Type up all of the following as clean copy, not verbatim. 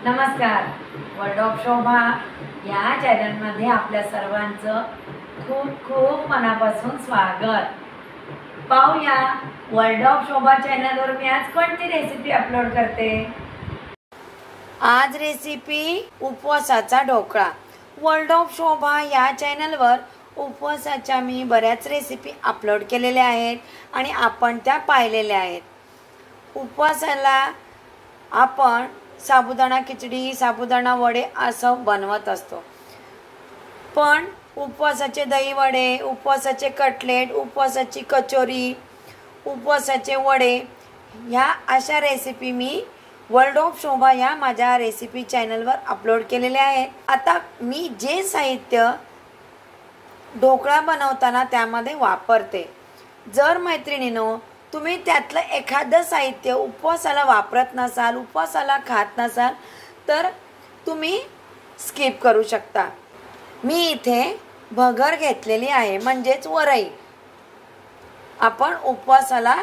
नमस्कार. World of शोभा या चॅनलमध्ये आपल्या सर्वांचं खूप खूप मनापासून स्वागत. पाहूया वर्ल्ड ऑफ शोभा चॅनलवर मी आज कोणती रेसिपी अपलोड करते. आज रेसिपी उपवासाचा ढोकळा. वर्ल्ड ऑफ शोभा या चॅनलवर उपवासाच्या मी बऱ्याच रेसिपी अपलोड केलेल्या आहेत आणि आपण त्या पाहिलेल्या आहेत. उपवासाला आपण साबुदाणा खिचडी, साबुदाणा वडे असं बनवत असतो. पण उपवासाचे दही वडे, उपवासाचे कटलेट, उपवासाची कचोरी, उपवासाचे वडे ह्या अशा रेसिपी मी वर्ल्ड ऑफ शोभा या माझ्या रेसिपी चॅनलवर अपलोड केलेल्या आहेत. आता मी जे साहित्य ढोकळा बनवताना त्यामध्ये वापरते, जर मैत्रिणींनो तुम्ही त्यातलं एखादं साहित्य उपवासाला वापरत नसाल, उपवासाला खात नसाल तर तुम्ही स्किप करू शकता. मी इथे भगर घेतलेली आहे, म्हणजेच वरई. आपण उपवासाला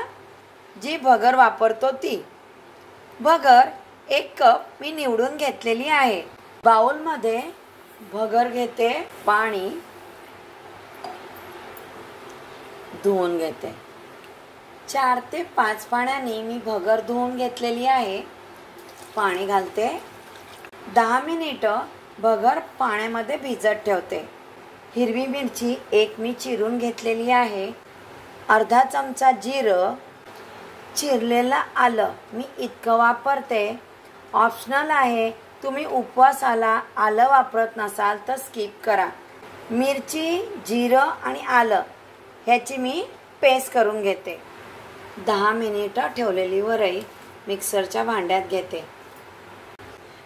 जी भगर वापरतो ती भगर 1 कप मी निवडून घेतलेली आहे. बाउलमध्ये भगर घेते, पाणी धुवून घेते. 4 ते 5 पाण्याने मी भगर धुवून घेतलेली आहे. पाणी घालते. 10 मिनिटं भगर पाण्यामध्ये भिजत ठेवते. हिरवी मिरची 1 मी चिरून घेतलेली आहे. अर्धा चमचा जिरं, चिरलेलं आलं मी इतकं वापरते. ऑप्शनल आहे, तुम्ही उपवासाला आलं वापरत नसाल तर स्किप करा. मिरची, जिरं आणि आलं ह्याची मी पेस्ट करून घेते. 10 मिनिटं ठेवलेली वरई मिक्सरच्या भांड्यात घेते.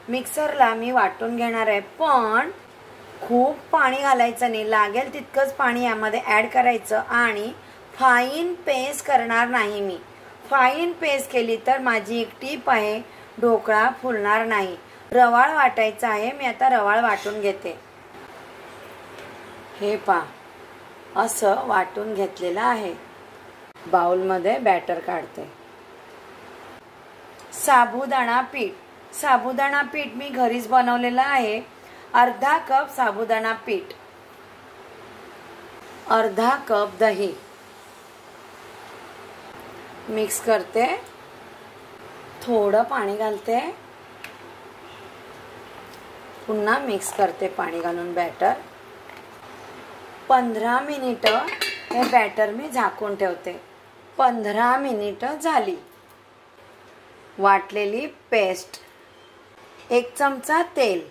मिक्सरला मी वाटून घेणार आहे, पण खूप पाणी घालायचं नाही. लागेल तितकंच पाणी यामध्ये ॲड करायचं आणि फाईन पेस्ट करणार नाही. मी फाईन पेस्ट केली तर माझी एक टीप आहे, ढोकळा फुलणार नाही. रवाळ वाटायचं आहे. मी आता रवाळ वाटून घेते. हे पहा, असं वाटून घेतलेलं आहे. बाउलमध्ये बॅटर काढते. साबुदाणा पीठ. साबुदाणा पीठ मी घरीच बनवलेलं आहे. अर्धा कप साबुदाणा पीठ, अर्धा कप दही मिक्स करते. थोडं पाणी घालते. पुन्हा मिक्स करते पाणी घालून बॅटर. 15 मिनिटं हे बॅटर मी झाकून ठेवते. 15 मिनिटं झाली. वाटलेली पेस्ट, 1 चमचा तेल,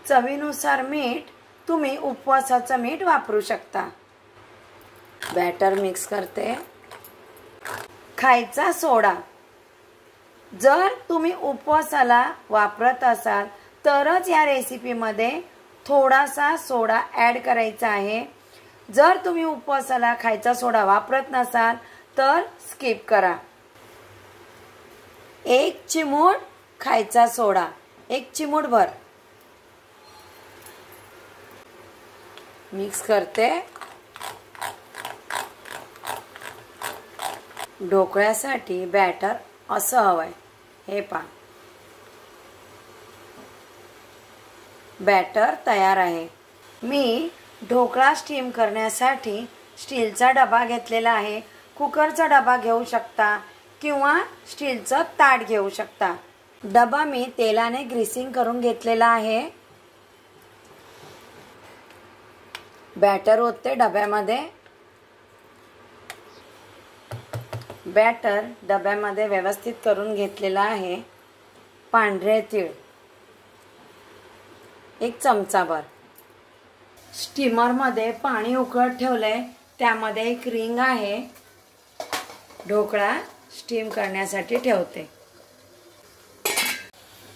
चवीनुसार मीठ. तुम्ही उपवासाचं मीठ वापरू शकता. बॅटर मिक्स करते. खायचा सोडा. जर तुम्ही उपवासाला वापरत असाल तरच या रेसिपीमध्ये थोडासा सोडा ॲड करायचा आहे. जर तुम्ही उपवासाला खायचा सोडा वापरत नसाल तर स्किप करा. 1 चिमूट खायचा सोडा, 1 चिमूट भर मिक्स करते. ढोकळ्यासाठी बॅटर असं हवंय. हे पहा, बॅटर तयार आहे. मी ढोकळा स्टीम करण्यासाठी स्टीलचा डबा घेतलेला आहे. कुकरचा डबा घेऊ शकता किंवा स्टीलचं ताट घेऊ शकता. डबा मी तेलाने ग्रीसिंग करून घेतलेला आहे. बॅटर ओतते डब्यामध्ये. बॅटर डब्यामध्ये व्यवस्थित करून घेतलेला आहे. पांढरे तीळ 1 चमचाभर. स्टीमरमध्ये पाणी उकळत ठेवलंय. त्यामध्ये एक रिंग आहे. ढोकळा स्टीम करण्यासाठी ठेवते.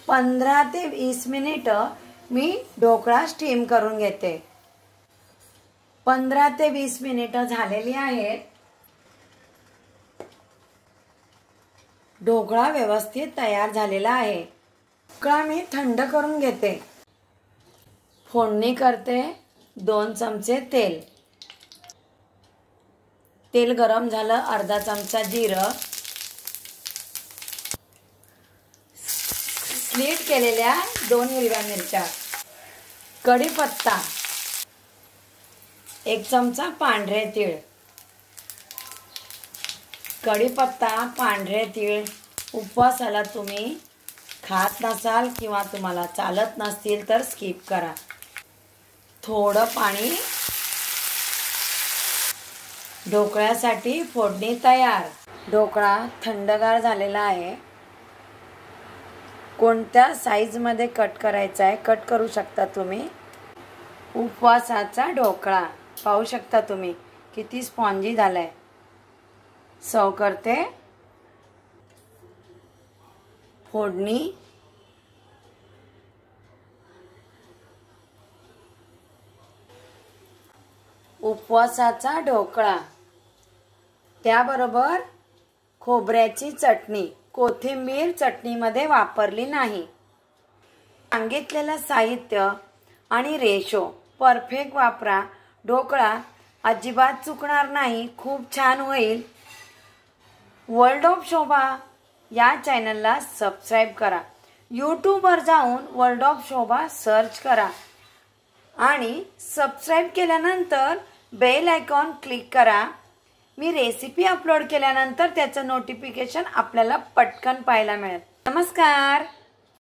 15 ते 20 मिनिटं मी ढोकळा स्टीम करून घेते. 15 ते 20 मिनिटं झालेली आहेत. ढोकळा व्यवस्थित तयार झालेला आहे. ढोकळा मी थंड करून घेते. फोडणी करते. 2 चमचे तेल. तेल गरम झालं. अर्धा चमचा जिरं, स्लीट केलेल्या 2 हिरव्या मिरच्या, कढीपत्ता, 1 चमचा पांढरे तीळ. कढीपत्ता, पांढरे तीळ उपवासाला तुम्ही खात नसाल किंवा तुम्हाला चालत नसतील तर स्किप करा. थोडं पाणी. ढोकळ्यासाठी फोडणी तयार. ढोकळा थंडगार झालेला आहे. कोणत्या साईजमध्ये कट करायचा आहे कट करू शकता तुम्ही. उपवासाचा ढोकळा पाहू शकता तुम्ही किती स्पॉन्जी झालाय. सर्व करते. फोडणी. उपवासाचा ढोकळा, त्याबरोबर खोबऱ्याची चटणी. कोथिंबीर चटणीमध्ये वापरली नाही. सांगितलेलं साहित्य आणि रेशो परफेक्ट वापरा. ढोकळा अजिबात चुकणार नाही. खूप छान होईल. वर्ल्ड ऑफ शोभा या चॅनलला सबस्क्राईब करा. यूट्यूबवर जाऊन वर्ल्ड ऑफ शोभा सर्च करा आणि सबस्क्राईब केल्यानंतर बेल आयकॉन क्लिक करा. मी रेसिपी अपलोड केल्यानंतर त्याचं नोटिफिकेशन आपल्याला पटकन पाहायला मिळेल. नमस्कार.